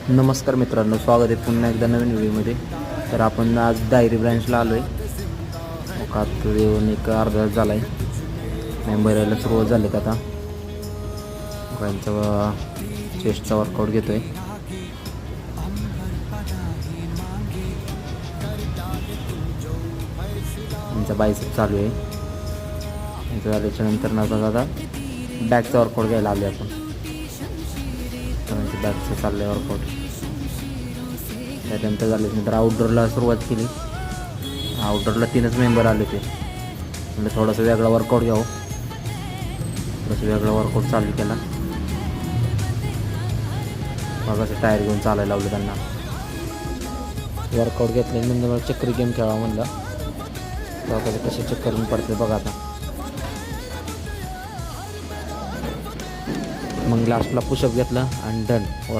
नमस्कार मित्रांनो, स्वागत आहे पुन्हा एकदा नवीन व्हिडिओमध्ये. तर आपण आज डायरी ब्रँचला आलो आहे. मग आता येऊन एक अर्धा तास झाला आहे. मेंबर यायला सुरुवात झाली का आता त्यांचा चेस्टचा वर्कआउट घेतो आहे. त्यांचा बायसेप चालू आहे. त्यांचं झाल्याच्यानंतर ना आता बॅकचा वर्कआउट घ्यायला आलो आपण. त्यांचं बॅकचं चाललं आहे वर्कआउट. त्यानंतर झाल्यानंतर आउटडोअरला सुरुवात केली. आउटडोअरला 3च मेंबर आले होते. म्हणजे थोडंसं वेगळा वर्कआउट घ्यावं. थोडंसं वेगळा वर्कआउट चालू केला. मग असं टायर घेऊन चालायला लावलं त्यांना. वर्कआउट घेतल्यानंतर मला चक्री गेम खेळावा म्हणलं. बघा कसे चक्कर पडते बघा आता. मग लास्टला पुशअप घेतलं आणि डन वर्क.